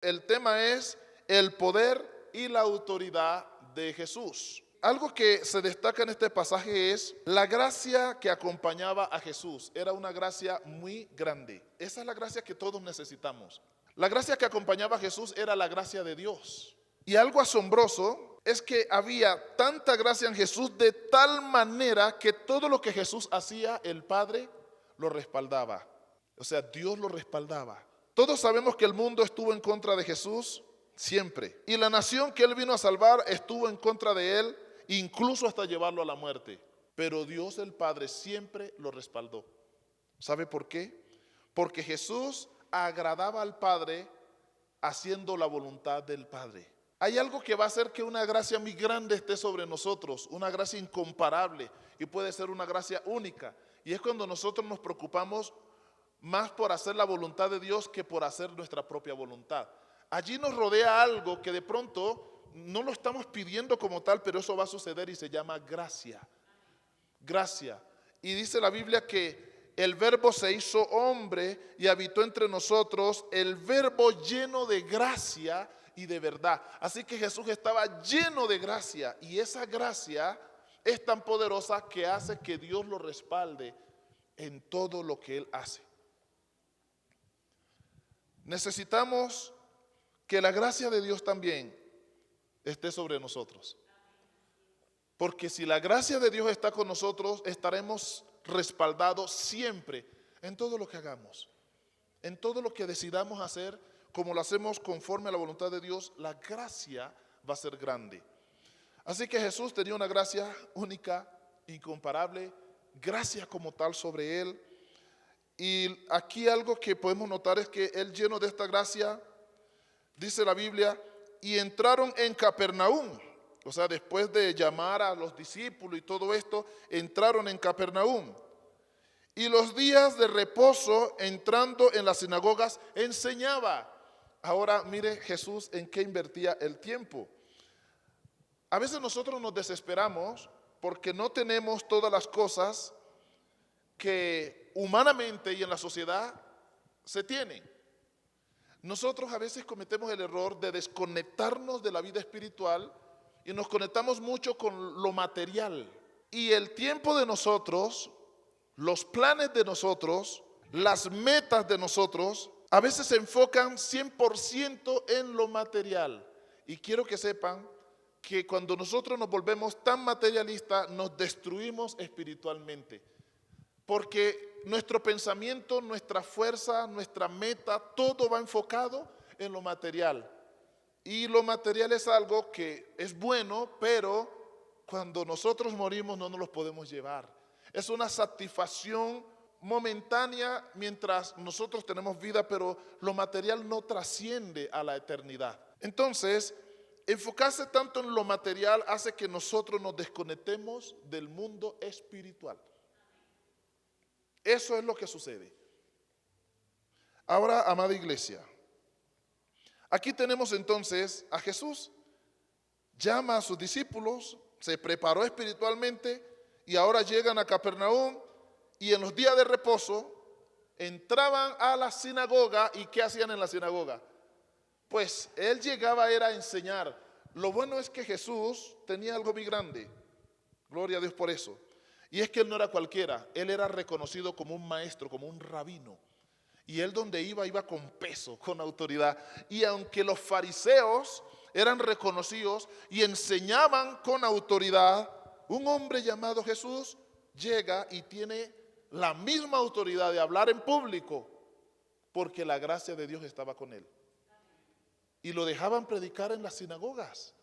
El tema es el poder y la autoridad de Jesús. Algo que se destaca en este pasaje es la gracia que acompañaba a Jesús. Era una gracia muy grande. Esa es la gracia que todos necesitamos. La gracia que acompañaba a Jesús era la gracia de Dios. Y algo asombroso es que había tanta gracia en Jesús de tal manera que todo lo que Jesús hacía, el Padre lo respaldaba. O sea, Dios lo respaldaba. Todos sabemos que el mundo estuvo en contra de Jesús siempre. Y la nación que Él vino a salvar estuvo en contra de Él, incluso hasta llevarlo a la muerte. Pero Dios el Padre siempre lo respaldó. ¿Sabe por qué? Porque Jesús agradaba al Padre haciendo la voluntad del Padre. Hay algo que va a hacer que una gracia muy grande esté sobre nosotros, una gracia incomparable, y puede ser una gracia única. Y es cuando nosotros nos preocupamos más por hacer la voluntad de Dios que por hacer nuestra propia voluntad. Allí nos rodea algo que de pronto no lo estamos pidiendo como tal, pero eso va a suceder y se llama gracia. Gracia. Y dice la Biblia que el Verbo se hizo hombre y habitó entre nosotros, el Verbo lleno de gracia y de verdad. Así que Jesús estaba lleno de gracia, y esa gracia es tan poderosa que hace que Dios lo respalde en todo lo que Él hace. Necesitamos que la gracia de Dios también esté sobre nosotros. Porque si la gracia de Dios está con nosotros, estaremos respaldados siempre en todo lo que hagamos. En todo lo que decidamos hacer, como lo hacemos conforme a la voluntad de Dios, la gracia va a ser grande. Así que Jesús tenía una gracia única, incomparable, gracia como tal sobre Él. Y aquí algo que podemos notar es que Él, lleno de esta gracia, dice la Biblia, y entraron en Capernaum. O sea, después de llamar a los discípulos y todo esto, entraron en Capernaum. Y los días de reposo, entrando en las sinagogas, enseñaba. Ahora mire Jesús en qué invertía el tiempo. A veces nosotros nos desesperamos porque no tenemos todas las cosas que humanamente y en la sociedad se tienen. Nosotros a veces cometemos el error de desconectarnos de la vida espiritual y nos conectamos mucho con lo material. Y el tiempo de nosotros, los planes de nosotros, las metas de nosotros, a veces se enfocan 100% en lo material. Y quiero que sepan que cuando nosotros nos volvemos tan materialistas, nos destruimos espiritualmente. Porque nuestro pensamiento, nuestra fuerza, nuestra meta, todo va enfocado en lo material. Y lo material es algo que es bueno, pero cuando nosotros morimos no nos lo podemos llevar. Es una satisfacción momentánea mientras nosotros tenemos vida, pero lo material no trasciende a la eternidad. Entonces, enfocarse tanto en lo material hace que nosotros nos desconectemos del mundo espiritual. Eso es lo que sucede. Ahora, amada iglesia, aquí tenemos entonces a Jesús. Llama a sus discípulos, se preparó espiritualmente y ahora llegan a Capernaum, y en los días de reposo entraban a la sinagoga. ¿Y qué hacían en la sinagoga? Pues Él llegaba era a enseñar. Lo bueno es que Jesús tenía algo muy grande. Gloria a Dios por eso. Y es que Él no era cualquiera. Él era reconocido como un maestro, como un rabino. Y Él donde iba, iba con peso, con autoridad. Y aunque los fariseos eran reconocidos y enseñaban con autoridad, un hombre llamado Jesús llega y tiene la misma autoridad de hablar en público, porque la gracia de Dios estaba con Él. Y lo dejaban predicar en las sinagogas.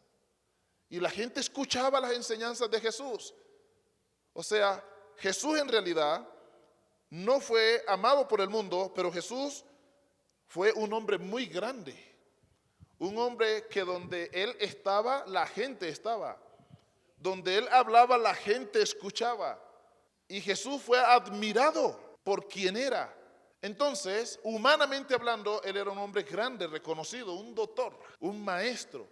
Y la gente escuchaba las enseñanzas de Jesús. O sea, Jesús en realidad no fue amado por el mundo, pero Jesús fue un hombre muy grande. Un hombre que donde Él estaba, la gente estaba. Donde Él hablaba, la gente escuchaba. Y Jesús fue admirado por quien era. Entonces, humanamente hablando, Él era un hombre grande, reconocido, un doctor, un maestro.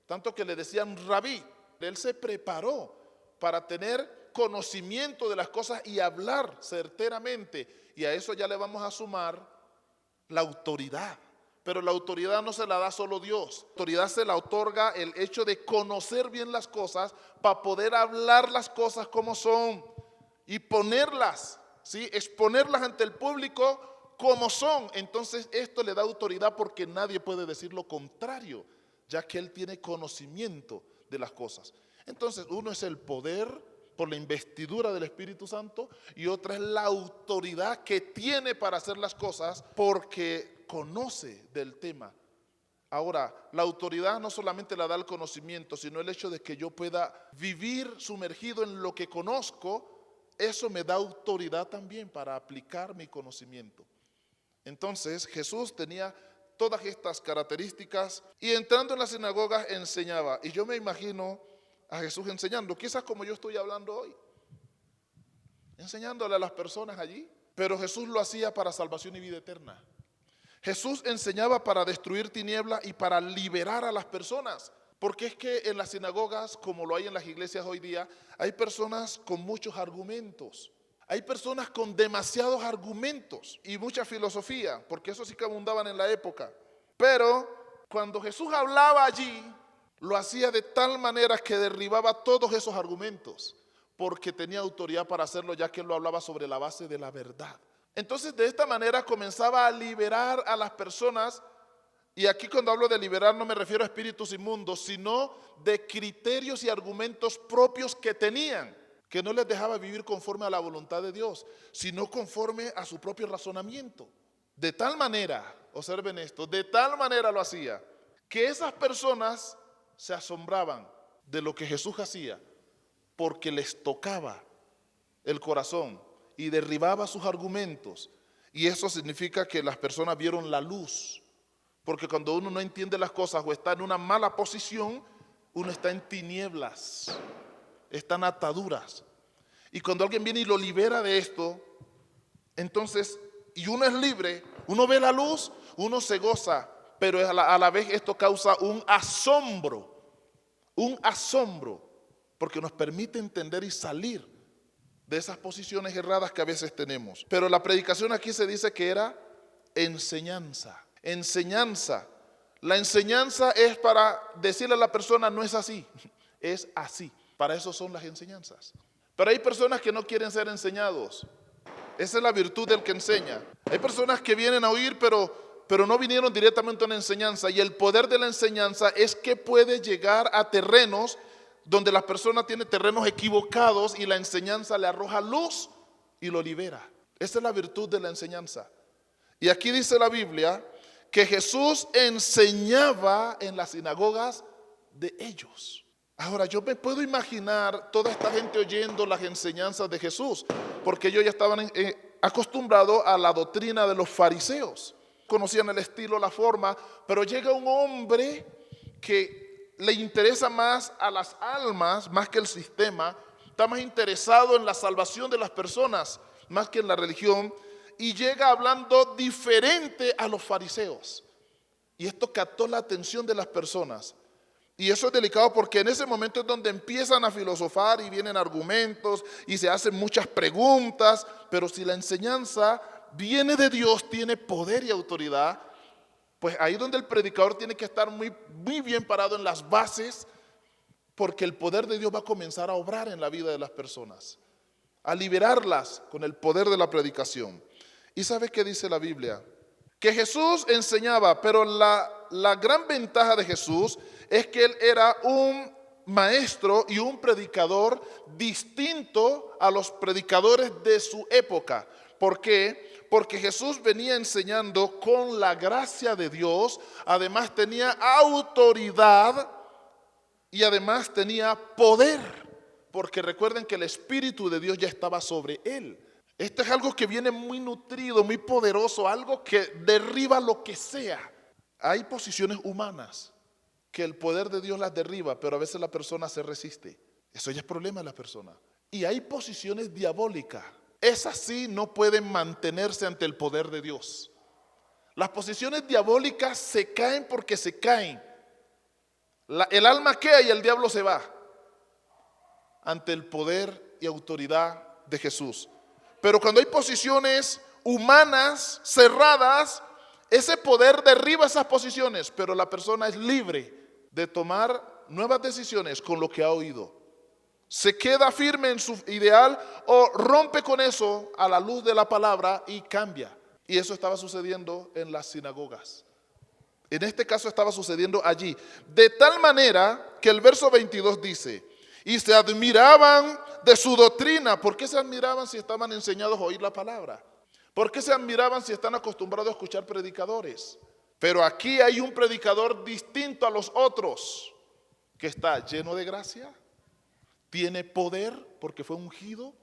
Tanto que le decían rabí. Él se preparó para tener conocimiento de las cosas y hablar certeramente. Y a eso ya le vamos a sumar la autoridad. pero la autoridad no se la da solo Dios. La autoridad se la otorga el hecho de conocer bien las cosas para poder hablar las cosas como son y ponerlas, ¿sí? Exponerlas ante el público como son. Entonces esto le da autoridad porque nadie puede decir lo contrario, ya que él tiene conocimiento de las cosas. Entonces uno es el poder por la investidura del Espíritu Santo y otra es la autoridad que tiene para hacer las cosas porque conoce del tema. Ahora, la autoridad no solamente la da el conocimiento, sino el hecho de que yo pueda vivir sumergido en lo que conozco, eso me da autoridad también para aplicar mi conocimiento. Entonces Jesús tenía todas estas características y entrando en las sinagogas enseñaba. Y yo me imagino a Jesús enseñando, quizás como yo estoy hablando hoy, enseñándole a las personas allí, pero Jesús lo hacía para salvación y vida eterna. Jesús enseñaba para destruir tinieblas y para liberar a las personas, porque es que en las sinagogas, como lo hay en las iglesias hoy día, hay personas con muchos argumentos, hay personas con demasiados argumentos y mucha filosofía, porque eso sí que abundaban en la época. Pero cuando Jesús hablaba allí, lo hacía de tal manera que derribaba todos esos argumentos, porque tenía autoridad para hacerlo, ya que él lo hablaba sobre la base de la verdad. Entonces de esta manera comenzaba a liberar a las personas, y aquí cuando hablo de liberar no me refiero a espíritus inmundos, sino de criterios y argumentos propios que tenían, que no les dejaba vivir conforme a la voluntad de Dios, sino conforme a su propio razonamiento. De tal manera, observen esto, de tal manera lo hacía, que esas personas se asombraban de lo que Jesús hacía, porque les tocaba el corazón y derribaba sus argumentos. Y eso significa que las personas vieron la luz, porque cuando uno no entiende las cosas o está en una mala posición, uno está en tinieblas, está en ataduras. Y cuando alguien viene y lo libera de esto, entonces, y uno es libre, uno ve la luz, uno se goza, pero a la vez esto causa un asombro, porque nos permite entender y salir de esas posiciones erradas que a veces tenemos. Pero la predicación aquí se dice que era enseñanza. La enseñanza es para decirle a la persona, no es así, es así. Para eso son las enseñanzas. Pero hay personas que no quieren ser enseñados. Esa es la virtud del que enseña. Hay personas que vienen a oír, pero no vinieron directamente a una enseñanza. Y el poder de la enseñanza es que puede llegar a terrenos donde la persona tiene terrenos equivocados y la enseñanza le arroja luz y lo libera. Esa es la virtud de la enseñanza. Y aquí dice la Biblia que Jesús enseñaba en las sinagogas de ellos. Ahora yo me puedo imaginar toda esta gente oyendo las enseñanzas de Jesús, porque ellos ya estaban acostumbrados a la doctrina de los fariseos. Conocían el estilo, la forma, pero llega un hombre que le interesa más a las almas, más que el sistema, está más interesado en la salvación de las personas, más que en la religión, y llega hablando diferente a los fariseos. Y esto captó la atención de las personas. Y eso es delicado porque en ese momento es donde empiezan a filosofar y vienen argumentos y se hacen muchas preguntas, pero si la enseñanza viene de Dios, tiene poder y autoridad, pues ahí es donde el predicador tiene que estar muy bien parado en las bases, porque el poder de Dios va a comenzar a obrar en la vida de las personas, a liberarlas con el poder de la predicación. ¿Y sabe qué dice la Biblia? Que Jesús enseñaba, pero la gran ventaja de Jesús es que él era un maestro y un predicador distinto a los predicadores de su época. ¿Por qué? Porque Jesús venía enseñando con la gracia de Dios, además tenía autoridad y además tenía poder, porque recuerden que el Espíritu de Dios ya estaba sobre él. Esto es algo que viene muy nutrido, muy poderoso, algo que derriba lo que sea. Hay posiciones humanas que el poder de Dios las derriba, pero a veces la persona se resiste. Eso ya es problema de la persona. Y hay posiciones diabólicas. Esas sí no pueden mantenerse ante el poder de Dios. Las posiciones diabólicas se caen porque se caen. El alma queda y el diablo se va ante el poder y autoridad de Jesús. Pero cuando hay posiciones humanas cerradas, ese poder derriba esas posiciones, pero la persona es libre de tomar nuevas decisiones con lo que ha oído. Se queda firme en su ideal o rompe con eso a la luz de la palabra y cambia. Y eso estaba sucediendo en las sinagogas. En este caso estaba sucediendo allí. De tal manera que el verso 22 dice, y se admiraban de su doctrina. ¿Por qué se admiraban si estaban enseñados a oír la palabra? ¿Por qué se admiraban si están acostumbrados a escuchar predicadores? Pero aquí hay un predicador distinto a los otros, que está lleno de gracia, tiene poder porque fue ungido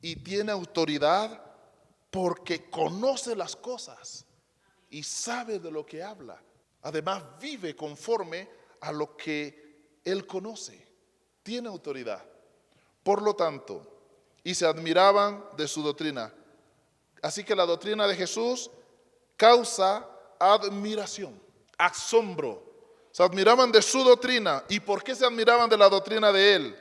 y tiene autoridad porque conoce las cosas y sabe de lo que habla. Además vive conforme a lo que él conoce. Tiene autoridad. Por lo tanto, y se admiraban de su doctrina. Así que la doctrina de Jesús causa admiración, asombro. Se admiraban de su doctrina. ¿Y por qué se admiraban de la doctrina de él?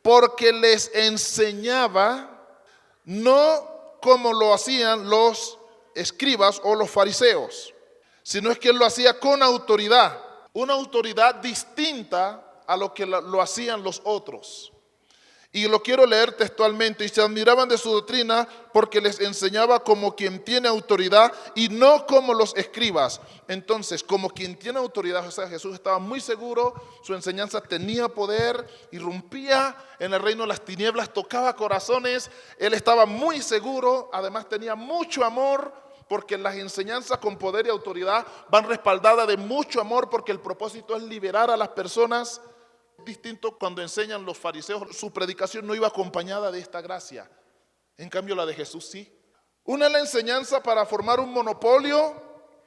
Porque les enseñaba no como lo hacían los escribas o los fariseos, sino es que él lo hacía con autoridad, una autoridad distinta a lo que lo hacían los otros. Y lo quiero leer textualmente. Y se admiraban de su doctrina porque les enseñaba como quien tiene autoridad y no como los escribas. Entonces, como quien tiene autoridad, o sea, Jesús estaba muy seguro, su enseñanza tenía poder, irrumpía en el reino de las tinieblas, tocaba corazones, él estaba muy seguro, además tenía mucho amor, porque las enseñanzas con poder y autoridad van respaldadas de mucho amor, porque el propósito es liberar a las personas. Distinto cuando enseñan los fariseos, su predicación no iba acompañada de esta gracia. En cambio la de Jesús sí. Una es la enseñanza para formar un monopolio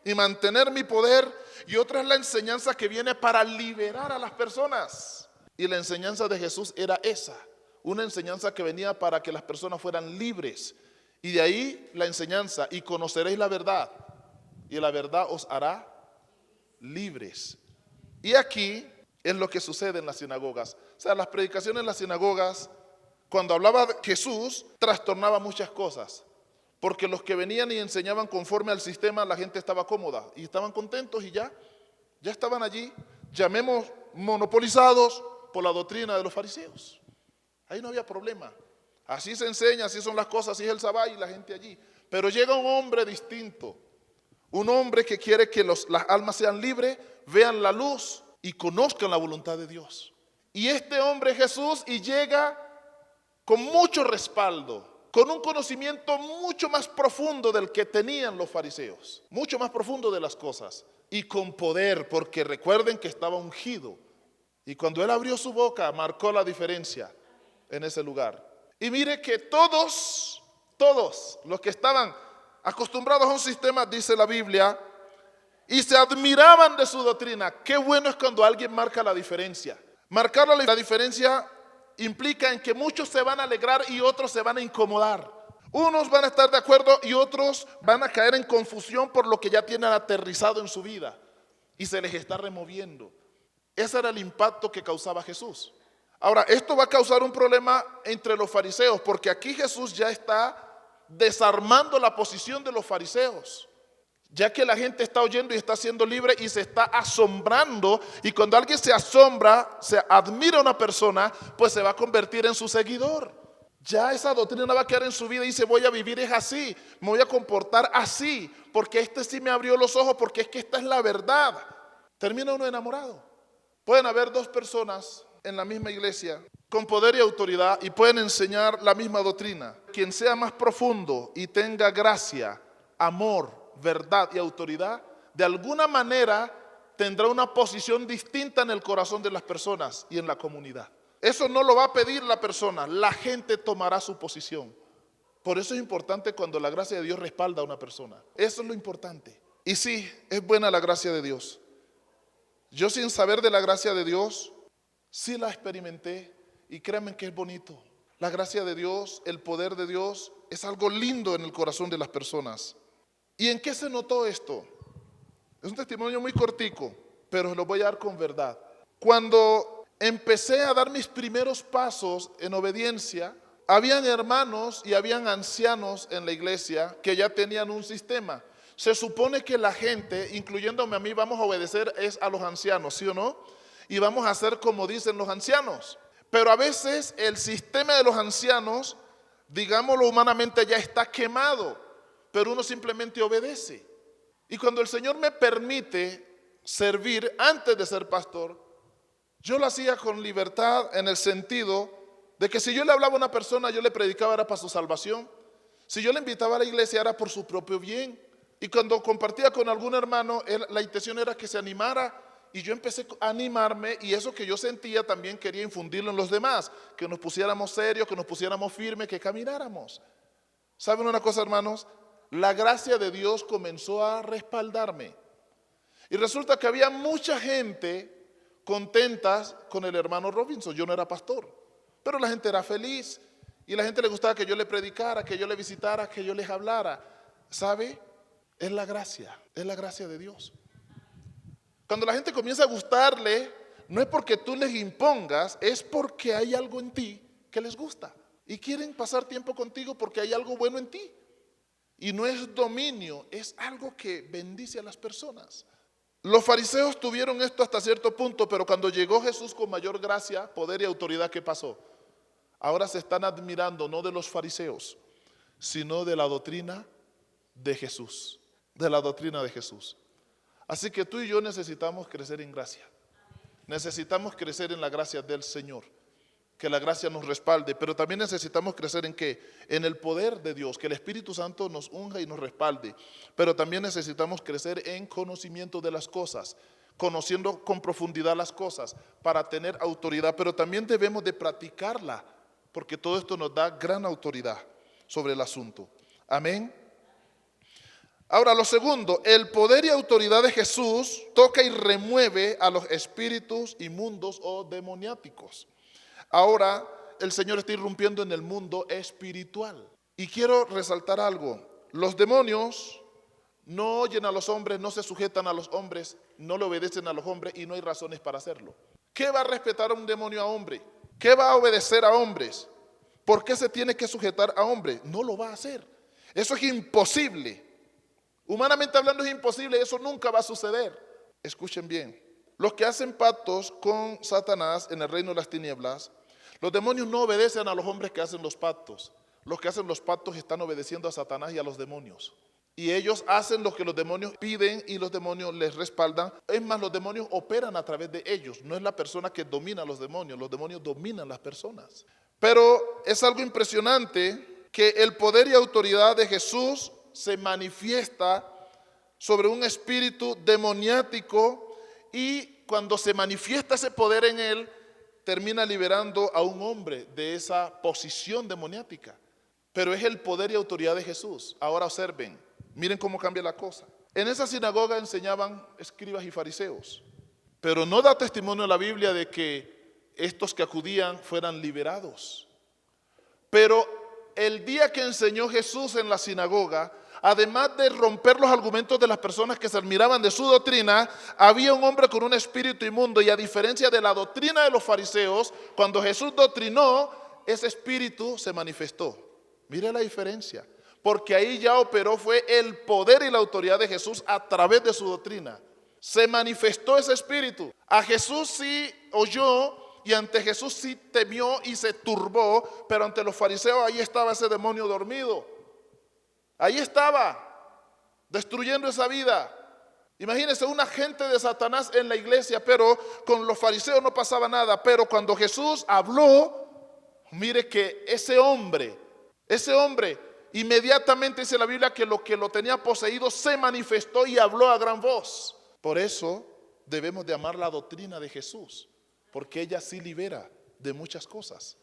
y mantener mi poder, y otra es la enseñanza que viene para liberar a las personas. Y la enseñanza de Jesús era esa, una enseñanza que venía para que las personas fueran libres. Y de ahí la enseñanza, y conoceréis la verdad, y la verdad os hará libres. Y aquí es lo que sucede en las sinagogas. O sea, las predicaciones en las sinagogas, cuando hablaba Jesús, trastornaba muchas cosas. Porque los que venían y enseñaban conforme al sistema, la gente estaba cómoda y estaban contentos y ya estaban allí, llamemos monopolizados por la doctrina de los fariseos. Ahí no había problema. Así se enseña, así son las cosas, así es el sabá y la gente allí. Pero llega un hombre distinto, un hombre que quiere que las almas sean libres, vean la luz y conozcan la voluntad de Dios. Y este hombre Jesús y llega con mucho respaldo, con un conocimiento mucho más profundo del que tenían los fariseos, mucho más profundo de las cosas, y con poder, porque recuerden que estaba ungido. Y cuando él abrió su boca, marcó la diferencia en ese lugar. Y mire que todos los que estaban acostumbrados a un sistema, dice la Biblia, y se admiraban de su doctrina. Qué bueno es cuando alguien marca la diferencia. Marcar la diferencia implica en que muchos se van a alegrar y otros se van a incomodar. Unos van a estar de acuerdo y otros van a caer en confusión por lo que ya tienen aterrizado en su vida y se les está removiendo. Ese era el impacto que causaba Jesús. Ahora, esto va a causar un problema entre los fariseos, porque aquí Jesús ya está desarmando la posición de los fariseos, ya que la gente está oyendo y está siendo libre y se está asombrando, y cuando alguien se asombra, se admira a una persona, pues se va a convertir en su seguidor. Ya esa doctrina va a quedar en su vida y dice, voy a vivir es así, me voy a comportar así, porque este sí me abrió los ojos, porque es que esta es la verdad. Termina uno enamorado. Pueden haber dos personas en la misma iglesia con poder y autoridad y pueden enseñar la misma doctrina. Quien sea más profundo y tenga gracia, amor, verdad y autoridad, de alguna manera tendrá una posición distinta en el corazón de las personas y en la comunidad. Eso no lo va a pedir la persona, la gente tomará su posición. Por eso es importante cuando la gracia de Dios respalda a una persona. Eso es lo importante. Y sí, es buena la gracia de Dios. Yo sin saber de la gracia de Dios, sí la experimenté y créanme que es bonito. La gracia de Dios, el poder de Dios es algo lindo en el corazón de las personas. ¿Y en qué se notó esto? Es un testimonio muy cortico, pero se lo voy a dar con verdad. Cuando empecé a dar mis primeros pasos en obediencia, habían hermanos y habían ancianos en la iglesia que ya tenían un sistema. se supone que la gente, incluyéndome a mí, vamos a obedecer es a los ancianos, ¿sí o no? Y vamos a hacer como dicen los ancianos. Pero a veces el sistema de los ancianos, digámoslo humanamente, ya está quemado, pero uno simplemente obedece. Y cuando el Señor me permite servir antes de ser pastor, yo lo hacía con libertad en el sentido de que si yo le hablaba a una persona, yo le predicaba era para su salvación. Si yo le invitaba a la iglesia era por su propio bien. Y cuando compartía con algún hermano, la intención era que se animara. Y yo empecé a animarme y eso que yo sentía también quería infundirlo en los demás. Que nos pusiéramos serios, que nos pusiéramos firmes, que camináramos. ¿Saben una cosa, hermanos? La gracia de Dios comenzó a respaldarme. Y resulta que había mucha gente contentas con el hermano Robinson. Yo no era pastor, pero la gente era feliz. Y la gente le gustaba que yo le predicara, que yo le visitara, que yo les hablara. ¿Sabe? Es la gracia de Dios. Cuando la gente comienza a gustarle, no es porque tú les impongas, es porque hay algo en ti que les gusta. Y quieren pasar tiempo contigo porque hay algo bueno en ti. Y no es dominio, es algo que bendice a las personas. Los fariseos tuvieron esto hasta cierto punto, pero cuando llegó Jesús con mayor gracia, poder y autoridad, ¿qué pasó? Ahora se están admirando no de los fariseos, sino de la doctrina de Jesús. De la doctrina de Jesús. Así que tú y yo necesitamos crecer en gracia. Necesitamos crecer en la gracia del Señor. Que la gracia nos respalde, pero también necesitamos crecer en ¿qué? En el poder de Dios, que el Espíritu Santo nos unja y nos respalde. Pero también necesitamos crecer en conocimiento de las cosas, conociendo con profundidad las cosas para tener autoridad, pero también debemos de practicarla, porque todo esto nos da gran autoridad sobre el asunto. Amén. Ahora, lo segundo, el poder y autoridad de Jesús toca y remueve a los espíritus inmundos o demoniáticos. Ahora, el Señor está irrumpiendo en el mundo espiritual. Y quiero resaltar algo. Los demonios no oyen a los hombres, no se sujetan a los hombres, no le obedecen a los hombres y no hay razones para hacerlo. ¿Qué va a respetar a un demonio a hombre? ¿Qué va a obedecer a hombres? ¿Por qué se tiene que sujetar a hombres? No lo va a hacer. Eso es imposible. Humanamente hablando es imposible, eso nunca va a suceder. Escuchen bien, los que hacen pactos con Satanás en el reino de las tinieblas, los demonios no obedecen a los hombres que hacen los pactos. Los que hacen los pactos están obedeciendo a Satanás y a los demonios. Y ellos hacen lo que los demonios piden y los demonios les respaldan. Es más, los demonios operan a través de ellos. No es la persona que domina a los demonios dominan las personas. Pero es algo impresionante que el poder y autoridad de Jesús se manifiesta sobre un espíritu demoniático y cuando se manifiesta ese poder en él, termina liberando a un hombre de esa posición demoniática. Pero es el poder y autoridad de Jesús. Ahora observen, miren cómo cambia la cosa. En esa sinagoga enseñaban escribas y fariseos, pero no da testimonio la Biblia de que estos que acudían fueran liberados. Pero el día que enseñó Jesús en la sinagoga, además de romper los argumentos de las personas que se admiraban de su doctrina, había un hombre con un espíritu inmundo y a diferencia de la doctrina de los fariseos, cuando Jesús doctrinó, ese espíritu se manifestó. Mire la diferencia, porque ahí ya operó fue el poder y la autoridad de Jesús a través de su doctrina. Se manifestó ese espíritu. A Jesús sí oyó y ante Jesús sí temió y se turbó, pero ante los fariseos ahí estaba ese demonio dormido. Ahí estaba, destruyendo esa vida. Imagínense un agente de Satanás en la iglesia, pero con los fariseos no pasaba nada. Pero cuando Jesús habló, mire que ese hombre, inmediatamente dice la Biblia que lo tenía poseído se manifestó y habló a gran voz. Por eso debemos de amar la doctrina de Jesús, porque ella sí libera de muchas cosas.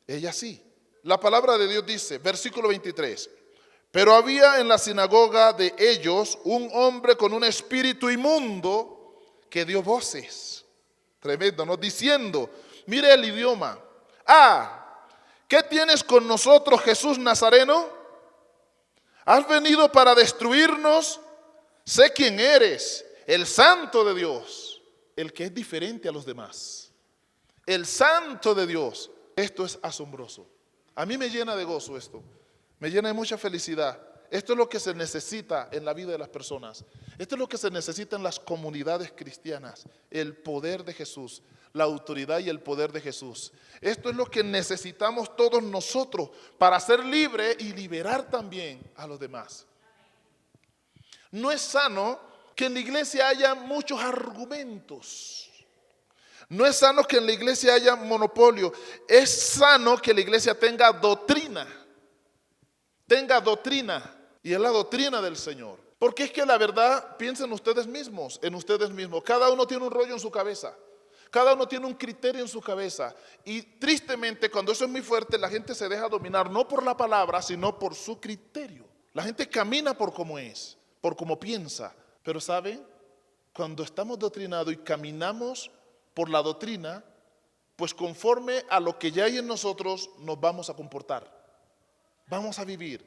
Ella sí. La palabra de Dios dice, versículo 23. Pero había en la sinagoga de ellos un hombre con un espíritu inmundo que dio voces. Tremendo, ¿no? Diciendo, mire el idioma. ¿Qué tienes con nosotros, Jesús Nazareno? ¿Has venido para destruirnos? Sé quién eres, el Santo de Dios, el que es diferente a los demás. El Santo de Dios. Esto es asombroso. A mí me llena de gozo esto. Me llena de mucha felicidad, esto es lo que se necesita en la vida de las personas. Esto es lo que se necesita en las comunidades cristianas. El poder de Jesús, la autoridad y el poder de Jesús. Esto es lo que necesitamos todos nosotros para ser libres y liberar también a los demás. No es sano que en la iglesia haya muchos argumentos. No es sano que en la iglesia haya monopolio. Es sano que la iglesia tenga doctrina. Tenga doctrina. Y es la doctrina del Señor. Porque es que la verdad, piensen ustedes mismos, en ustedes mismos. Cada uno tiene un rollo en su cabeza. Cada uno tiene un criterio en su cabeza. Y tristemente, cuando eso es muy fuerte, la gente se deja dominar no por la palabra, sino por su criterio. La gente camina por cómo es, por cómo piensa. Pero ¿saben? Cuando estamos doctrinados y caminamos por la doctrina, pues conforme a lo que ya hay en nosotros, nos vamos a comportar. Vamos a vivir.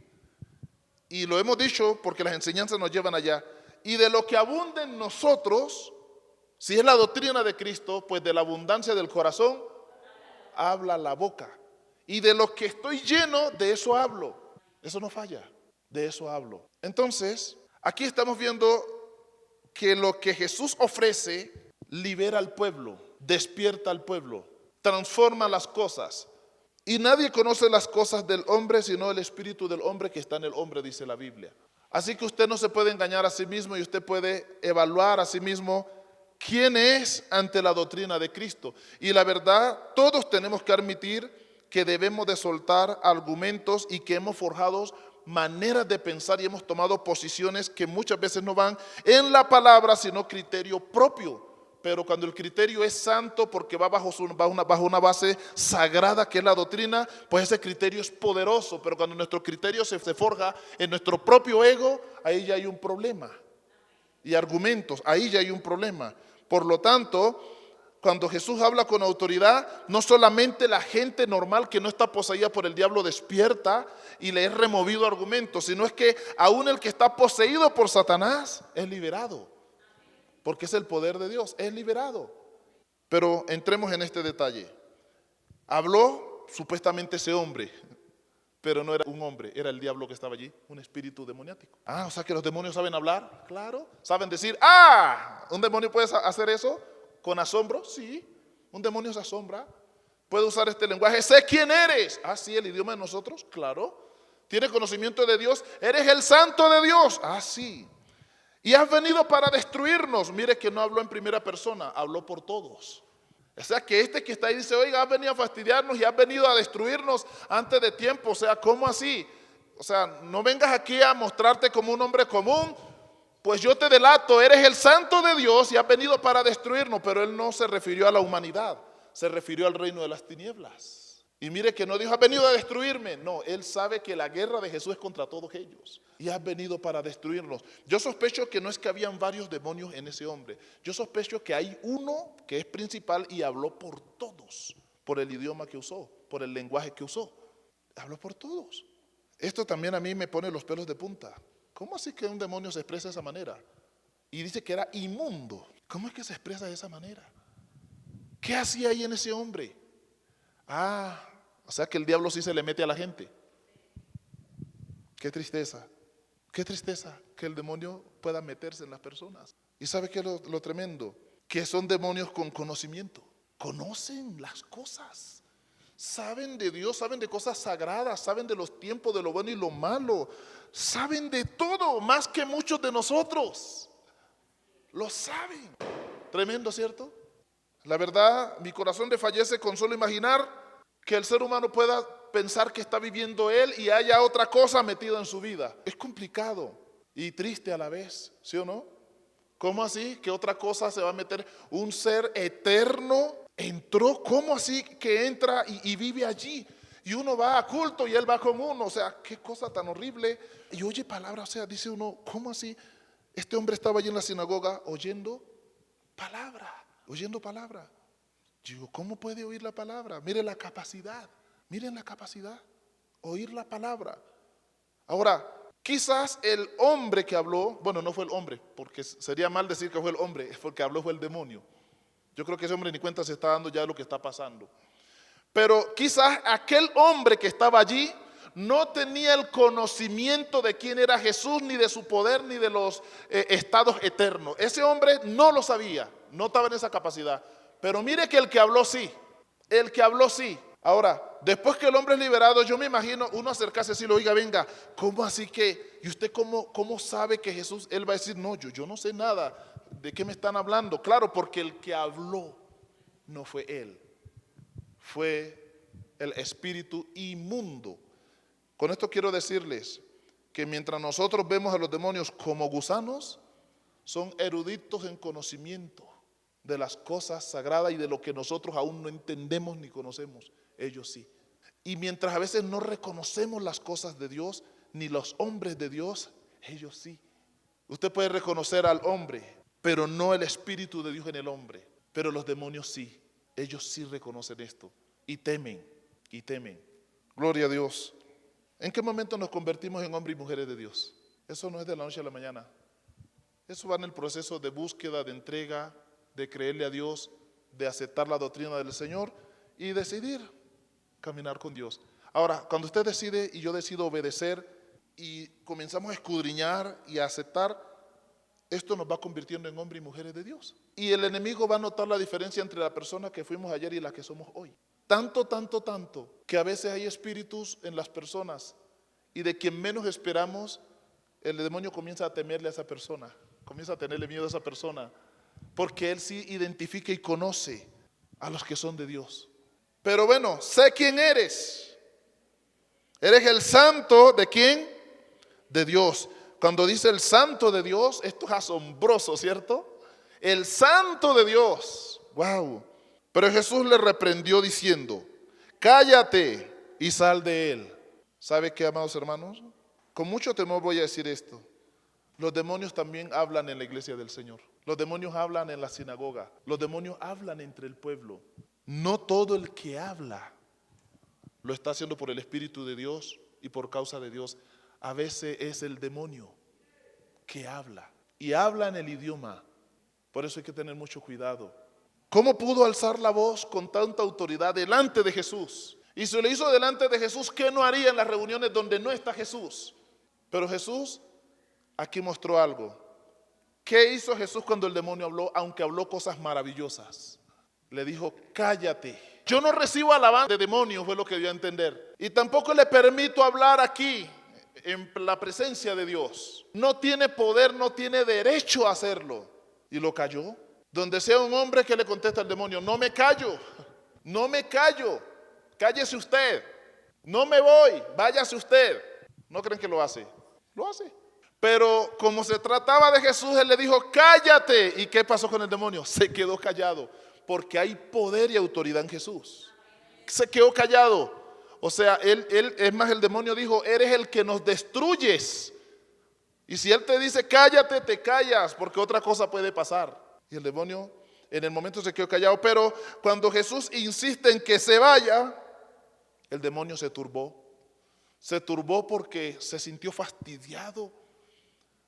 Y lo hemos dicho porque las enseñanzas nos llevan allá. Y de lo que abunda en nosotros, si es la doctrina de Cristo, pues de la abundancia del corazón habla la boca. Y de lo que estoy lleno, de eso hablo. Eso no falla, de eso hablo. Entonces, aquí estamos viendo que lo que Jesús ofrece libera al pueblo, despierta al pueblo, transforma las cosas. Y nadie conoce las cosas del hombre sino el espíritu del hombre que está en el hombre, dice la Biblia. Así que usted no se puede engañar a sí mismo y usted puede evaluar a sí mismo quién es ante la doctrina de Cristo. Y la verdad, todos tenemos que admitir que debemos de soltar argumentos y que hemos forjado maneras de pensar y hemos tomado posiciones que muchas veces no van en la palabra, sino criterio propio. Pero cuando el criterio es santo porque va bajo una base sagrada que es la doctrina, pues ese criterio es poderoso. Pero cuando nuestro criterio se forja en nuestro propio ego, ahí ya hay un problema. Y argumentos, ahí ya hay un problema. Por lo tanto, cuando Jesús habla con autoridad, no solamente la gente normal que no está poseída por el diablo despierta y le es removido argumentos, sino es que aún el que está poseído por Satanás es liberado. Porque es el poder de Dios, es liberado. Pero entremos en este detalle. Habló supuestamente ese hombre, pero no era un hombre, era el diablo que estaba allí, un espíritu demoniático. O sea que los demonios saben hablar, claro. Saben decir, ¿un demonio puede hacer eso? ¿Con asombro? Sí, un demonio se asombra. Puede usar este lenguaje, sé quién eres. Sí, el idioma de nosotros, claro. Tiene conocimiento de Dios, eres el santo de Dios. Sí. Y has venido para destruirnos. Mire que no habló en primera persona, habló por todos. O sea que este que está ahí dice, oiga, has venido a fastidiarnos y has venido a destruirnos antes de tiempo. O sea, ¿cómo así? O sea, no vengas aquí a mostrarte como un hombre común. Pues yo te delato, eres el santo de Dios y has venido para destruirnos. Pero él no se refirió a la humanidad, se refirió al reino de las tinieblas. Y mire que no dijo, has venido a destruirme. No, él sabe que la guerra de Jesús es contra todos ellos. Y has venido para destruirnos. Yo sospecho que no es que habían varios demonios en ese hombre. Yo sospecho que hay uno que es principal y habló por todos. Por el idioma que usó, por el lenguaje que usó. Habló por todos. Esto también a mí me pone los pelos de punta. ¿Cómo así que un demonio se expresa de esa manera? Y dice que era inmundo. ¿Cómo es que se expresa de esa manera? ¿Qué hacía ahí en ese hombre? O sea que el diablo sí se le mete a la gente. Qué tristeza que el demonio pueda meterse en las personas. ¿Y sabe qué es lo tremendo? Que son demonios con conocimiento. Conocen las cosas. Saben de Dios, saben de cosas sagradas, saben de los tiempos, de lo bueno y lo malo. Saben de todo, más que muchos de nosotros. Lo saben. Tremendo, ¿cierto? La verdad, mi corazón desfallece con solo imaginar que el ser humano pueda pensar que está viviendo él y haya otra cosa metida en su vida. Es complicado y triste a la vez, ¿sí o no? ¿Cómo así que otra cosa se va a meter? Un ser eterno entró, ¿cómo así que entra y vive allí? Y uno va a culto y él va con uno, o sea, qué cosa tan horrible. Y oye palabra, o sea, dice uno, ¿cómo así? Este hombre estaba allí en la sinagoga oyendo palabra. Digo, ¿cómo puede oír la palabra? Miren la capacidad, oír la palabra. Ahora, quizás el hombre que habló, bueno, no fue el hombre, porque sería mal decir que fue el hombre, porque habló fue el demonio. Yo creo que ese hombre ni cuenta se está dando ya de lo que está pasando. Pero quizás aquel hombre que estaba allí no tenía el conocimiento de quién era Jesús, ni de su poder, ni de los estados eternos. Ese hombre no lo sabía, no estaba en esa capacidad. Pero mire que el que habló sí, el que habló sí. Ahora, después que el hombre es liberado, yo me imagino uno acercarse y decirle, oiga, venga, ¿cómo así que? ¿Y usted cómo sabe que Jesús? Él va a decir, no, yo no sé nada. ¿De qué me están hablando? Claro, porque el que habló no fue él, fue el espíritu inmundo. Con esto quiero decirles que mientras nosotros vemos a los demonios como gusanos, son eruditos en conocimiento de las cosas sagradas y de lo que nosotros aún no entendemos ni conocemos. Ellos sí. Y mientras a veces no reconocemos las cosas de Dios, ni los hombres de Dios, ellos sí. Usted puede reconocer al hombre, pero no el Espíritu de Dios en el hombre. Pero los demonios sí. Ellos sí reconocen esto. Y temen, y temen. Gloria a Dios. ¿En qué momento nos convertimos en hombres y mujeres de Dios? Eso no es de la noche a la mañana. Eso va en el proceso de búsqueda, de entrega, de creerle a Dios, de aceptar la doctrina del Señor y decidir caminar con Dios. Ahora, cuando usted decide y yo decido obedecer y comenzamos a escudriñar y a aceptar, esto nos va convirtiendo en hombres y mujeres de Dios. Y el enemigo va a notar la diferencia entre la persona que fuimos ayer y la que somos hoy. Tanto, que a veces hay espíritus en las personas y de quien menos esperamos, el demonio comienza a temerle a esa persona, comienza a tenerle miedo a esa persona, porque él sí identifica y conoce a los que son de Dios. Pero bueno, sé quién eres. Eres el santo ¿de quién? De Dios. Cuando dice el santo de Dios, esto es asombroso, ¿cierto? El santo de Dios. Wow. Pero Jesús le reprendió diciendo, cállate y sal de él. ¿Sabe qué, amados hermanos? Con mucho temor voy a decir esto. Los demonios también hablan en la iglesia del Señor. Los demonios hablan en la sinagoga. Los demonios hablan entre el pueblo. No todo el que habla lo está haciendo por el Espíritu de Dios y por causa de Dios. A veces es el demonio que habla y habla en el idioma. Por eso hay que tener mucho cuidado. ¿Cómo pudo alzar la voz con tanta autoridad delante de Jesús? Y si lo hizo delante de Jesús, ¿qué no haría en las reuniones donde no está Jesús? Pero Jesús aquí mostró algo. ¿Qué hizo Jesús cuando el demonio habló? Aunque habló cosas maravillosas. Le dijo, cállate. Yo no recibo alabanza de demonios, fue lo que dio a entender. Y tampoco le permito hablar aquí en la presencia de Dios. No tiene poder, no tiene derecho a hacerlo. Y lo calló. Donde sea un hombre que le contesta al demonio, no me callo, no me callo, cállese usted, no me voy, váyase usted. ¿No creen que lo hace? Lo hace. Pero como se trataba de Jesús, él le dijo, cállate. ¿Y qué pasó con el demonio? Se quedó callado, porque hay poder y autoridad en Jesús. Se quedó callado. O sea, es más, el demonio dijo, eres el que nos destruyes. Y si él te dice, cállate, te callas, porque otra cosa puede pasar. Y el demonio en el momento se quedó callado, pero cuando Jesús insiste en que se vaya, el demonio se turbó. Se turbó porque se sintió fastidiado.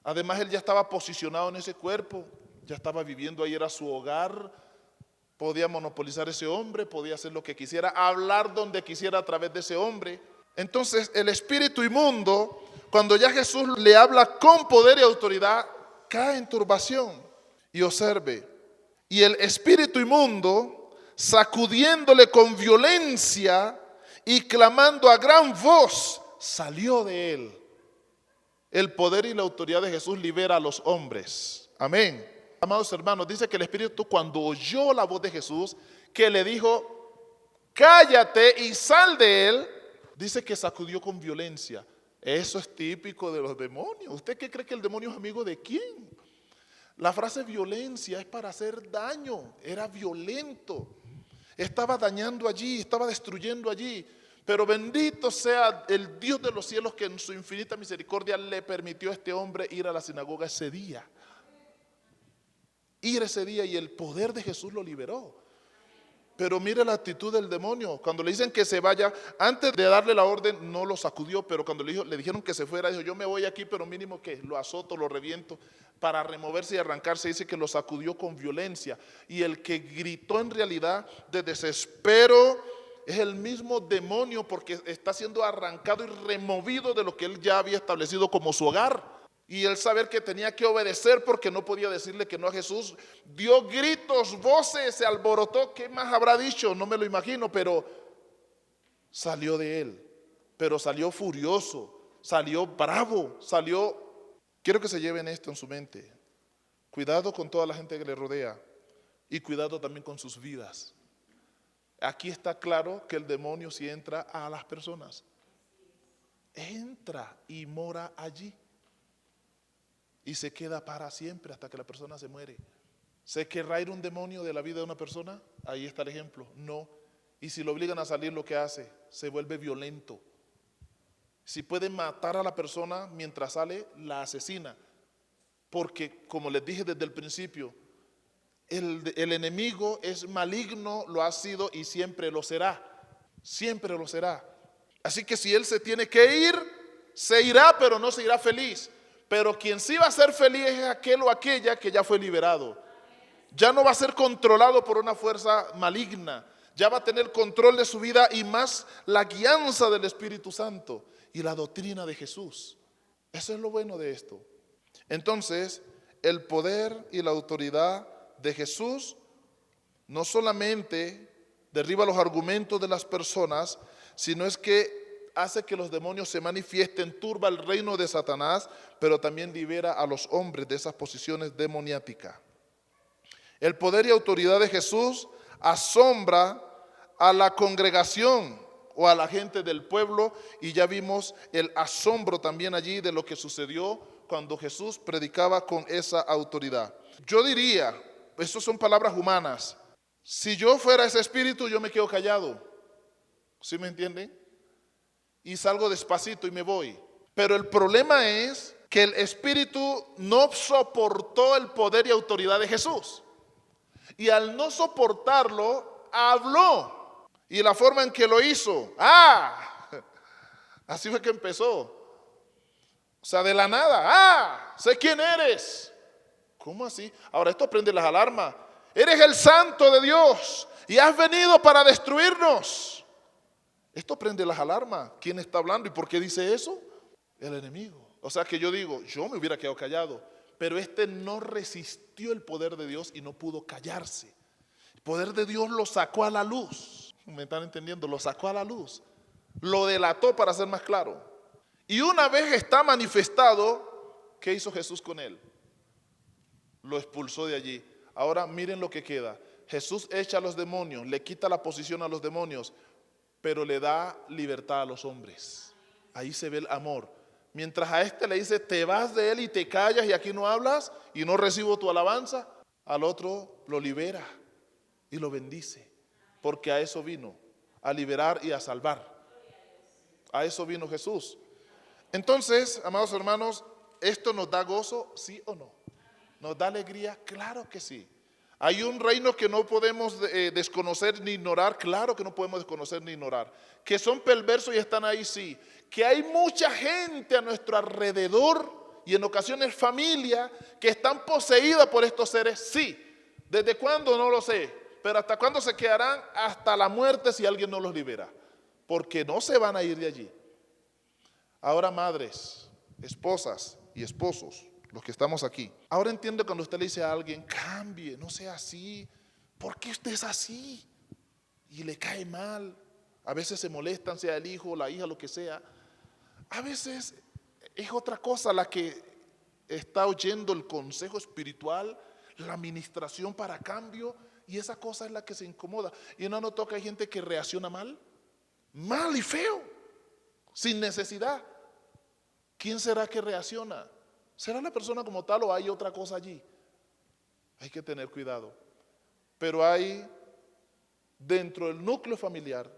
Además, él ya estaba posicionado en ese cuerpo, ya estaba viviendo ahí, era su hogar. Podía monopolizar ese hombre, podía hacer lo que quisiera, hablar donde quisiera a través de ese hombre. Entonces, el espíritu inmundo, cuando ya Jesús le habla con poder y autoridad, cae en turbación. Y observe, y el espíritu inmundo, sacudiéndole con violencia y clamando a gran voz, salió de él. El poder y la autoridad de Jesús libera a los hombres. Amén. Amados hermanos, dice que el espíritu, cuando oyó la voz de Jesús, que le dijo, cállate y sal de él, dice que sacudió con violencia. Eso es típico de los demonios. ¿Usted qué cree, que el demonio es amigo de quién? La frase violencia es para hacer daño. Era violento. Estaba dañando allí, estaba destruyendo allí. Pero bendito sea el Dios de los cielos, que en su infinita misericordia le permitió a este hombre ir a la sinagoga ese día. Ir ese día, y el poder de Jesús lo liberó. Pero mire la actitud del demonio. Cuando le dicen que se vaya, antes de darle la orden no lo sacudió, pero cuando le dijeron que se fuera, dijo, yo me voy aquí, pero mínimo que lo azoto, lo reviento. Para removerse y arrancarse, dice que lo sacudió con violencia. Y el que gritó en realidad de desespero es el mismo demonio porque está siendo arrancado y removido de lo que él ya había establecido como su hogar. Y él saber que tenía que obedecer porque no podía decirle que no a Jesús, dio gritos, voces, se alborotó. ¿Qué más habrá dicho? No me lo imagino, pero salió de él. Pero salió furioso, salió bravo, salió... Quiero que se lleven esto en su mente. Cuidado con toda la gente que le rodea y cuidado también con sus vidas. Aquí está claro que el demonio sí entra a las personas. Entra y mora allí. Y se queda para siempre hasta que la persona se muere. ¿Se querrá ir un demonio de la vida de una persona? Ahí está el ejemplo. No. Y si lo obligan a salir, lo que hace, se vuelve violento. Si puede matar a la persona mientras sale, la asesina. Porque, como les dije desde el principio, el enemigo es maligno, lo ha sido y siempre lo será. Siempre lo será. Así que si él se tiene que ir, se irá, pero no se irá feliz. Pero quien sí va a ser feliz es aquel o aquella que ya fue liberado. Ya no va a ser controlado por una fuerza maligna. Ya va a tener control de su vida y más la guianza del Espíritu Santo y la doctrina de Jesús. Eso es lo bueno de esto. Entonces, el poder y la autoridad de Jesús no solamente derriba los argumentos de las personas, sino es que hace que los demonios se manifiesten, turba el reino de Satanás, pero también libera a los hombres de esas posiciones demoniáticas. El poder y autoridad de Jesús asombra a la congregación o a la gente del pueblo, y ya vimos el asombro también allí de lo que sucedió cuando Jesús predicaba con esa autoridad. Yo diría, estas son palabras humanas, si yo fuera ese espíritu yo me quedo callado, ¿sí me entienden? Y salgo despacito y me voy. Pero el problema es que el espíritu no soportó el poder y autoridad de Jesús. Y al no soportarlo, habló. Y la forma en que lo hizo, así fue que empezó. O sea, de la nada, sé quién eres. ¿Cómo así? Ahora esto prende las alarmas. Eres el santo de Dios y has venido para destruirnos. Esto prende las alarmas. ¿Quién está hablando y por qué dice eso? El enemigo. O sea que yo digo, yo me hubiera quedado callado, pero este no resistió el poder de Dios y no pudo callarse. El poder de Dios lo sacó a la luz. ¿Me están entendiendo? Lo sacó a la luz. Lo delató, para ser más claro. Y una vez está manifestado, ¿qué hizo Jesús con él? Lo expulsó de allí. Ahora miren lo que queda. Jesús echa a los demonios, le quita la posición a los demonios, pero le da libertad a los hombres. Ahí se ve el amor. Mientras a este le dice, te vas de él y te callas y aquí no hablas y no recibo tu alabanza, al otro lo libera y lo bendice, porque a eso vino, a liberar y a salvar. A eso vino Jesús. Entonces, amados hermanos, ¿esto nos da gozo? ¿Sí o no? ¿Nos da alegría? Claro que sí. Hay un reino que no podemos desconocer ni ignorar, claro que no podemos desconocer ni ignorar. Que son perversos y están ahí, sí. Que hay mucha gente a nuestro alrededor y en ocasiones familia que están poseídas por estos seres, sí. ¿Desde cuándo? No lo sé. Pero ¿hasta cuándo se quedarán? Hasta la muerte si alguien no los libera. Porque no se van a ir de allí. Ahora, madres, esposas y esposos, los que estamos aquí. Ahora entiendo cuando usted le dice a alguien, cambie, no sea así. ¿Por qué usted es así? Y le cae mal. A veces se molestan, sea el hijo, la hija, lo que sea. A veces es otra cosa la que está oyendo el consejo espiritual, la administración para cambio, y esa cosa es la que se incomoda. Y no notó que hay gente que reacciona mal y feo, sin necesidad. ¿Quién será que reacciona? ¿Será la persona como tal o hay otra cosa allí? Hay que tener cuidado. Pero hay, dentro del núcleo familiar,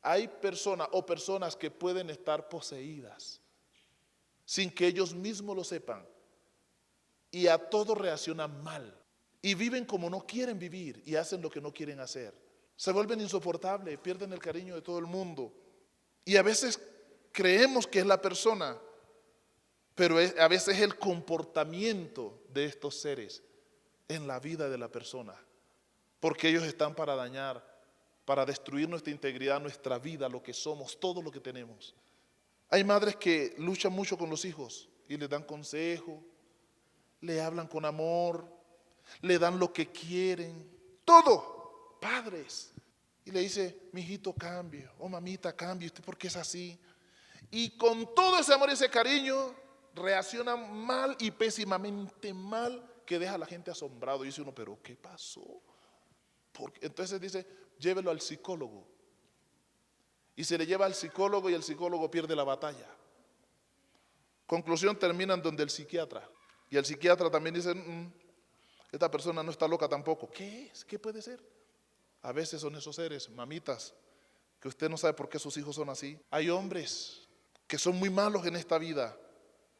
hay personas o personas que pueden estar poseídas sin que ellos mismos lo sepan. Y a todo reaccionan mal. Y viven como no quieren vivir y hacen lo que no quieren hacer. Se vuelven insoportables, pierden el cariño de todo el mundo. Y a veces creemos que es la persona, pero a veces es el comportamiento de estos seres en la vida de la persona, porque ellos están para dañar, para destruir nuestra integridad, nuestra vida, lo que somos, todo lo que tenemos. Hay madres que luchan mucho con los hijos y les dan consejo, le hablan con amor, le dan lo que quieren, todo, padres. Y le dice, mijito, cambie, o mamita, cambie, ¿usted por qué es así? Y con todo ese amor y ese cariño, reaccionan mal y pésimamente mal, que deja a la gente asombrado. Y dice uno, ¿pero qué pasó? Entonces dice, llévelo al psicólogo. Y se le lleva al psicólogo y el psicólogo pierde la batalla. Conclusión, terminan donde el psiquiatra. Y el psiquiatra también dice, esta persona no está loca tampoco. ¿Qué es? ¿Qué puede ser? A veces son esos seres, mamitas, que usted no sabe por qué sus hijos son así. Hay hombres que son muy malos en esta vida,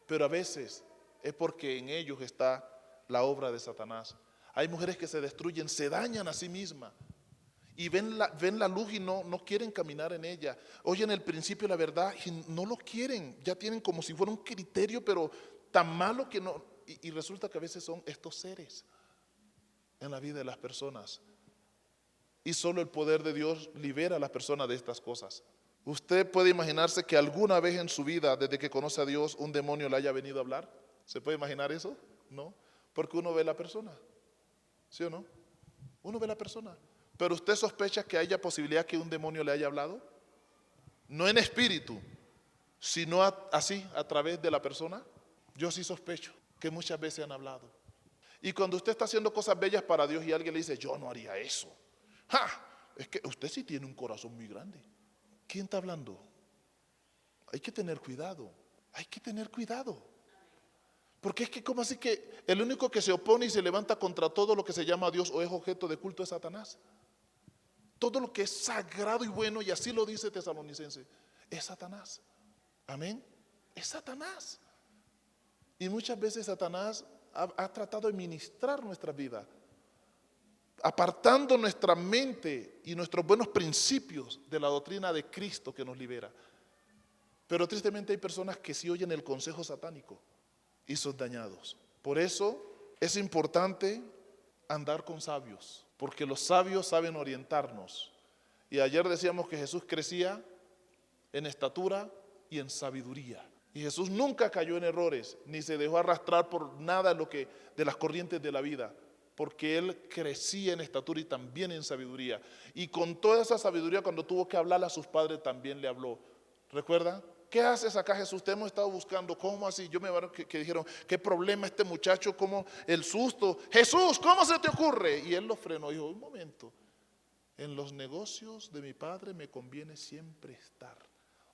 pero a veces es porque en ellos está la obra de Satanás. Hay mujeres que se destruyen, se dañan a sí mismas y ven la luz y no quieren caminar en ella. Oyen el principio, la verdad, y no lo quieren. Ya tienen como si fuera un criterio, pero tan malo que no. Y resulta que a veces son estos seres en la vida de las personas. Y solo el poder de Dios libera a las personas de estas cosas. ¿Usted puede imaginarse que alguna vez en su vida, desde que conoce a Dios, un demonio le haya venido a hablar? ¿Se puede imaginar eso? No, porque uno ve la persona, ¿sí o no? Uno ve la persona. Pero usted sospecha que haya posibilidad que un demonio le haya hablado. No en espíritu, sino así, a través de la persona. Yo sí sospecho que muchas veces han hablado. Y cuando usted está haciendo cosas bellas para Dios y alguien le dice, yo no haría eso. ¡Ja! Es que usted sí tiene un corazón muy grande. ¿Quién está hablando? Hay que tener cuidado. Hay que tener cuidado. Porque es que como así que el único que se opone y se levanta contra todo lo que se llama Dios o es objeto de culto es Satanás. Todo lo que es sagrado y bueno, y así lo dice Tesalonicense, es Satanás. Amén. Es Satanás. Y muchas veces Satanás ha tratado de ministrar nuestra vida, apartando nuestra mente y nuestros buenos principios de la doctrina de Cristo que nos libera. Pero tristemente hay personas que sí oyen el consejo satánico y son dañados. Por eso es importante andar con sabios, porque los sabios saben orientarnos. Y ayer decíamos que Jesús crecía en estatura y en sabiduría. Y Jesús nunca cayó en errores, ni se dejó arrastrar por nada de las corrientes de la vida, porque Él crecía en estatura y también en sabiduría. Y con toda esa sabiduría, cuando tuvo que hablarle a sus padres, también le habló. ¿Recuerda? ¿Qué haces acá, Jesús? Te hemos estado buscando. ¿Cómo así? Yo me acuerdo que dijeron, ¿qué problema este muchacho? ¿Cómo el susto? Jesús, ¿cómo se te ocurre? Y Él lo frenó y dijo, un momento, en los negocios de mi Padre me conviene siempre estar.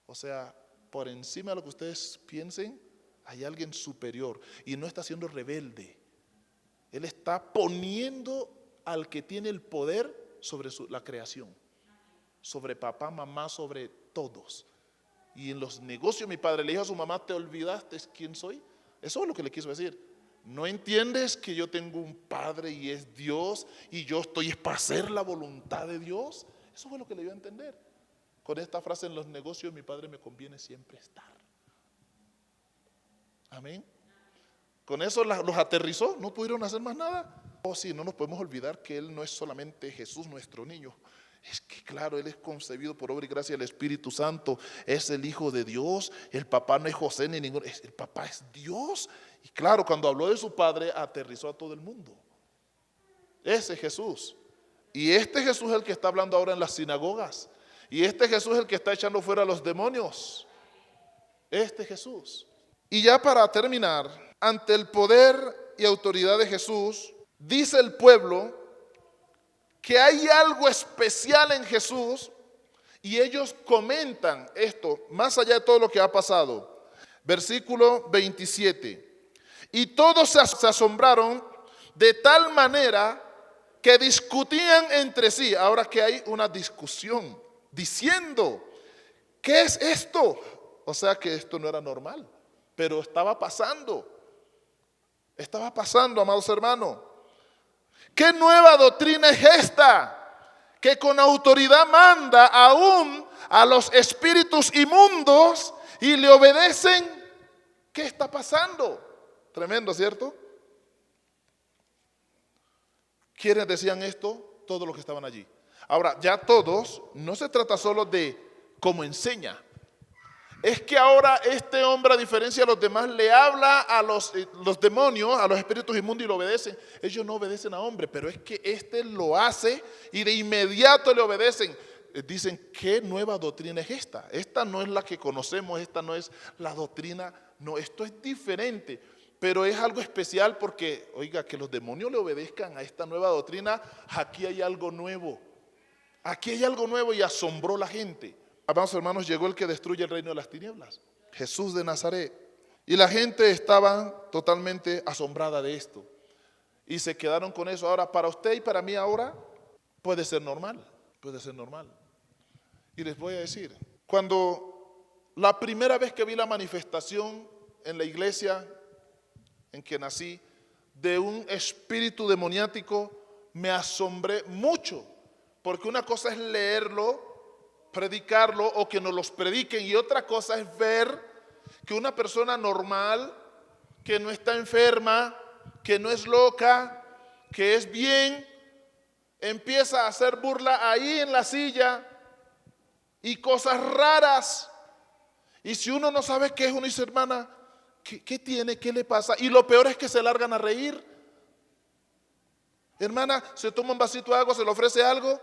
O sea, por encima de lo que ustedes piensen, hay alguien superior y no está siendo rebelde. Él está poniendo al que tiene el poder sobre la creación, sobre papá, mamá, sobre todos. Y en los negocios mi padre le dijo a su mamá, ¿te olvidaste quién soy? Eso es lo que le quiso decir. ¿No entiendes que yo tengo un padre y es Dios y yo estoy para hacer la voluntad de Dios? Eso fue lo que le dio a entender. Con esta frase, en los negocios mi padre me conviene siempre estar. Amén. Con eso los aterrizó, no pudieron hacer más nada. Oh sí, no nos podemos olvidar que Él no es solamente Jesús nuestro niño. Es que claro, Él es concebido por obra y gracia del Espíritu Santo. Es el Hijo de Dios. El papá no es José ni ninguno. El papá es Dios. Y claro, cuando habló de su padre, aterrizó a todo el mundo. Ese Jesús. Y este Jesús es el que está hablando ahora en las sinagogas. Y este Jesús es el que está echando fuera a los demonios. Este Jesús. Y ya para terminar, ante el poder y autoridad de Jesús, dice el pueblo que hay algo especial en Jesús y ellos comentan esto, más allá de todo lo que ha pasado. Versículo 27. Y todos se asombraron de tal manera que discutían entre sí. Ahora que hay una discusión, diciendo, ¿qué es esto? O sea que esto no era normal, pero estaba pasando. Estaba pasando, amados hermanos. ¿Qué nueva doctrina es esta? Que con autoridad manda aún a los espíritus inmundos y le obedecen. ¿Qué está pasando? Tremendo, ¿cierto? ¿Quiénes decían esto? Todos los que estaban allí. Ahora, ya todos, no se trata solo de cómo enseña. Es que ahora este hombre, a diferencia de los demás, le habla a los demonios, a los espíritus inmundos y lo obedecen. Ellos no obedecen a hombre, pero es que este lo hace y de inmediato le obedecen. Dicen, ¿qué nueva doctrina es esta? Esta no es la que conocemos, esta no es la doctrina, no, esto es diferente. Pero es algo especial porque, oiga, que los demonios le obedezcan a esta nueva doctrina, aquí hay algo nuevo. Aquí hay algo nuevo y asombró la gente. Amados hermanos, llegó el que destruye el reino de las tinieblas, Jesús de Nazaret. Y la gente estaba totalmente asombrada de esto. Y se quedaron con eso. Ahora, para usted y para mí ahora, puede ser normal. Puede ser normal. Y les voy a decir, cuando la primera vez que vi la manifestación en la iglesia en que nací, de un espíritu demoniático, me asombré mucho. Porque una cosa es leerlo, predicarlo o que nos los prediquen, y otra cosa es ver que una persona normal, que no está enferma, que no es loca, que es bien, empieza a hacer burla ahí en la silla y cosas raras. Y si uno no sabe qué es, uno dice, hermana, ¿qué tiene? ¿Qué le pasa? Y lo peor es que se largan a reír. Hermana, se toma un vasito de agua, se le ofrece algo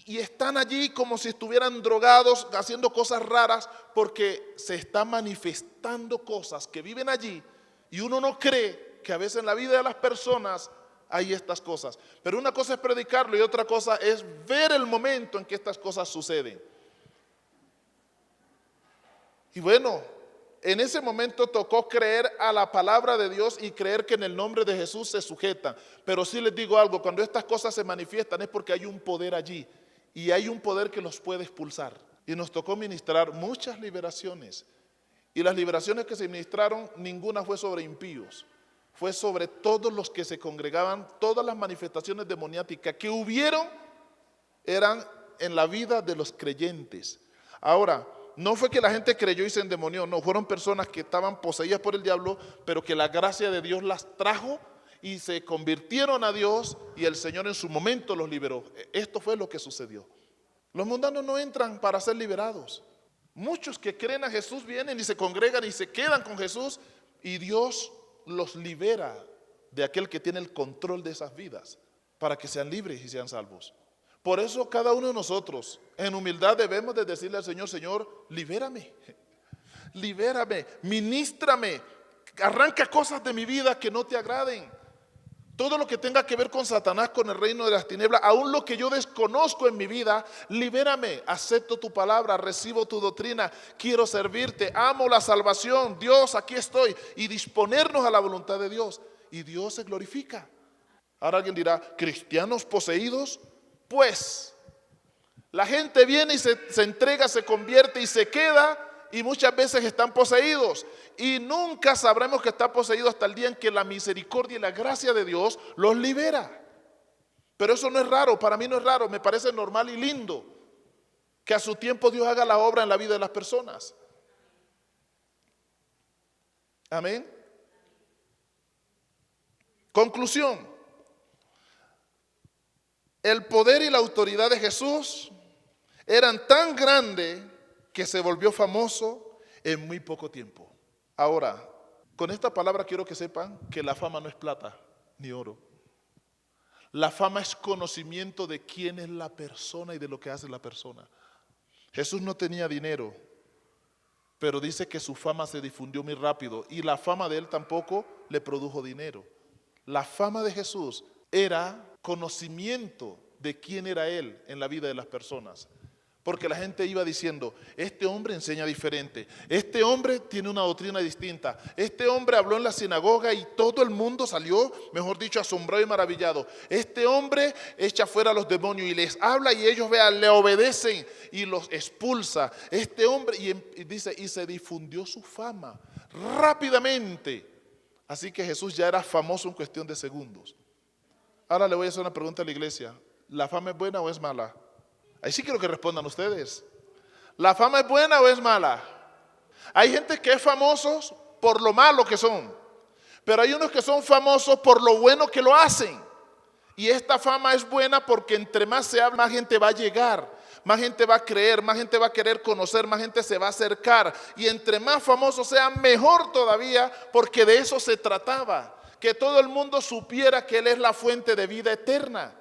y están allí como si estuvieran drogados, haciendo cosas raras, porque se están manifestando cosas que viven allí y uno no cree que a veces en la vida de las personas hay estas cosas. Pero una cosa es predicarlo y otra cosa es ver el momento en que estas cosas suceden. Y bueno, en ese momento tocó creer a la palabra de Dios y creer que en el nombre de Jesús se sujetan. Pero sí les digo algo, cuando estas cosas se manifiestan es porque hay un poder allí. Y hay un poder que los puede expulsar. Y nos tocó ministrar muchas liberaciones. Y las liberaciones que se ministraron, ninguna fue sobre impíos. Fue sobre todos los que se congregaban. Todas las manifestaciones demoniáticas que hubieron eran en la vida de los creyentes. Ahora, no fue que la gente creyó y se endemonió, no, fueron personas que estaban poseídas por el diablo, pero que la gracia de Dios las trajo y se convirtieron a Dios y el Señor en su momento los liberó. Esto fue lo que sucedió. Los mundanos no entran para ser liberados. Muchos que creen a Jesús vienen y se congregan y se quedan con Jesús y Dios los libera de aquel que tiene el control de esas vidas para que sean libres y sean salvos. Por eso cada uno de nosotros en humildad debemos de decirle al Señor, Señor, libérame, libérame, ministrame, arranca cosas de mi vida que no te agraden. Todo lo que tenga que ver con Satanás, con el reino de las tinieblas, aún lo que yo desconozco en mi vida, libérame, acepto tu palabra, recibo tu doctrina, quiero servirte, amo la salvación, Dios, aquí estoy, y disponernos a la voluntad de Dios, y Dios se glorifica. Ahora alguien dirá, ¿cristianos poseídos? Pues la gente viene y se entrega, se convierte y se queda, y muchas veces están poseídos y nunca sabremos que está poseído hasta el día en que la misericordia y la gracia de Dios los libera. Pero eso no es raro, para mí no es raro, me parece normal y lindo que a su tiempo Dios haga la obra en la vida de las personas. Amén. Conclusión. El poder y la autoridad de Jesús eran tan grandes que se volvió famoso en muy poco tiempo. Ahora, con esta palabra quiero que sepan que la fama no es plata ni oro. La fama es conocimiento de quién es la persona y de lo que hace la persona. Jesús no tenía dinero, pero dice que su fama se difundió muy rápido y la fama de él tampoco le produjo dinero. La fama de Jesús era conocimiento de quién era él en la vida de las personas. Porque la gente iba diciendo, este hombre enseña diferente, este hombre tiene una doctrina distinta, este hombre habló en la sinagoga y todo el mundo salió, mejor dicho, asombrado y maravillado. Este hombre echa fuera a los demonios y les habla y ellos vean, le obedecen y los expulsa. Este hombre, y dice, y se difundió su fama rápidamente. Así que Jesús ya era famoso en cuestión de segundos. Ahora le voy a hacer una pregunta a la iglesia. ¿La fama es buena o es mala? Ahí sí quiero que respondan ustedes. ¿La fama es buena o es mala? Hay gente que es famosos por lo malo que son, pero hay unos que son famosos por lo bueno que lo hacen. Y esta fama es buena porque entre más se habla, más gente va a llegar, más gente va a creer, más gente va a querer conocer, más gente se va a acercar. Y entre más famoso sea, mejor todavía, porque de eso se trataba. Que todo el mundo supiera que Él es la fuente de vida eterna.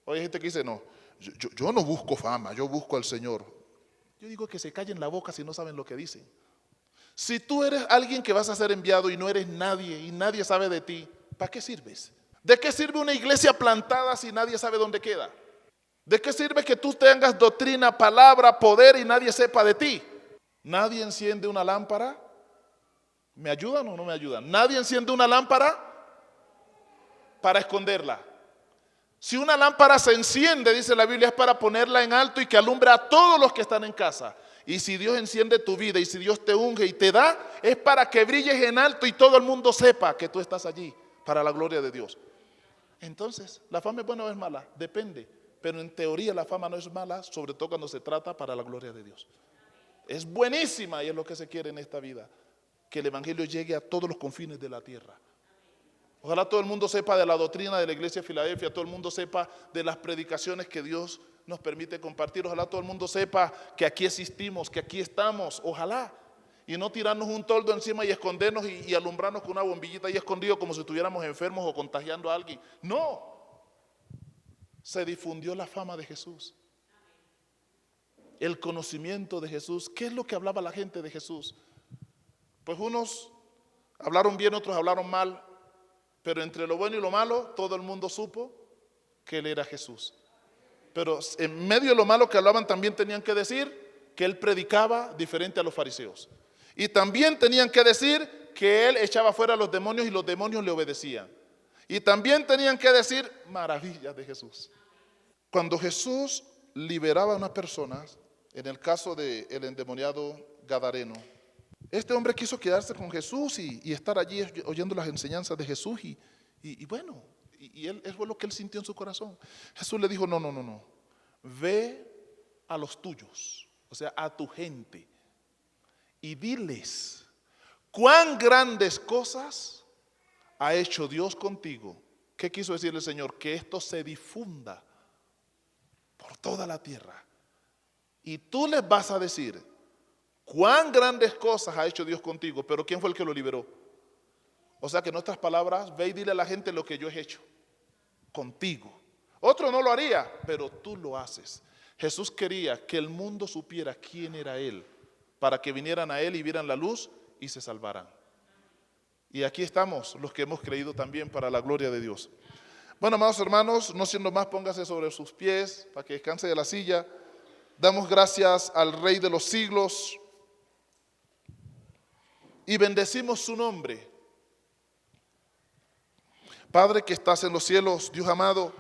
Hoy hay gente que dice, no, yo no busco fama, yo busco al Señor. Yo digo que se callen la boca si no saben lo que dicen. Si tú eres alguien que vas a ser enviado y no eres nadie y nadie sabe de ti, ¿para qué sirves? ¿De qué sirve una iglesia plantada si nadie sabe dónde queda? ¿De qué sirve que tú tengas doctrina, palabra, poder y nadie sepa de ti? ¿Nadie enciende una lámpara? ¿Me ayudan o no me ayudan? ¿Nadie enciende una lámpara para esconderla? Si una lámpara se enciende, dice la Biblia, es para ponerla en alto y que alumbre a todos los que están en casa. Y si Dios enciende tu vida y si Dios te unge y te da, es para que brilles en alto y todo el mundo sepa que tú estás allí para la gloria de Dios. Entonces, ¿la fama es buena o es mala? Depende. Pero en teoría la fama no es mala, sobre todo cuando se trata para la gloria de Dios. Es buenísima y es lo que se quiere en esta vida. Que el evangelio llegue a todos los confines de la tierra. Ojalá todo el mundo sepa de la doctrina de la iglesia de Filadelfia, todo el mundo sepa de las predicaciones que Dios nos permite compartir. Ojalá todo el mundo sepa que aquí existimos, que aquí estamos. Ojalá. Y no tirarnos un toldo encima y escondernos y alumbrarnos con una bombillita ahí escondido como si estuviéramos enfermos o contagiando a alguien. No. Se difundió la fama de Jesús. El conocimiento de Jesús. ¿Qué es lo que hablaba la gente de Jesús? Pues unos hablaron bien, otros hablaron mal. Pero entre lo bueno y lo malo, todo el mundo supo que Él era Jesús. Pero en medio de lo malo que hablaban, también tenían que decir que Él predicaba diferente a los fariseos. Y también tenían que decir que Él echaba fuera a los demonios y los demonios le obedecían. Y también tenían que decir maravillas de Jesús. Cuando Jesús liberaba a unas personas, en el caso del endemoniado Gadareno, este hombre quiso quedarse con Jesús y estar allí oyendo las enseñanzas de Jesús bueno, eso fue lo que él sintió en su corazón. Jesús le dijo, no, ve a los tuyos, o sea, a tu gente, y diles cuán grandes cosas ha hecho Dios contigo. ¿Qué quiso decirle el Señor? Que esto se difunda por toda la tierra. Y tú les vas a decir cuán grandes cosas ha hecho Dios contigo, pero ¿quién fue el que lo liberó? O sea que en otras palabras, ve y dile a la gente lo que yo he hecho contigo. Otro no lo haría, pero tú lo haces. Jesús quería que el mundo supiera quién era Él, para que vinieran a Él y vieran la luz y se salvaran. Y aquí estamos los que hemos creído también para la gloria de Dios. Bueno, amados hermanos, no siendo más, póngase sobre sus pies para que descanse de la silla. Damos gracias al Rey de los siglos y bendecimos su nombre. Padre que estás en los cielos, Dios amado,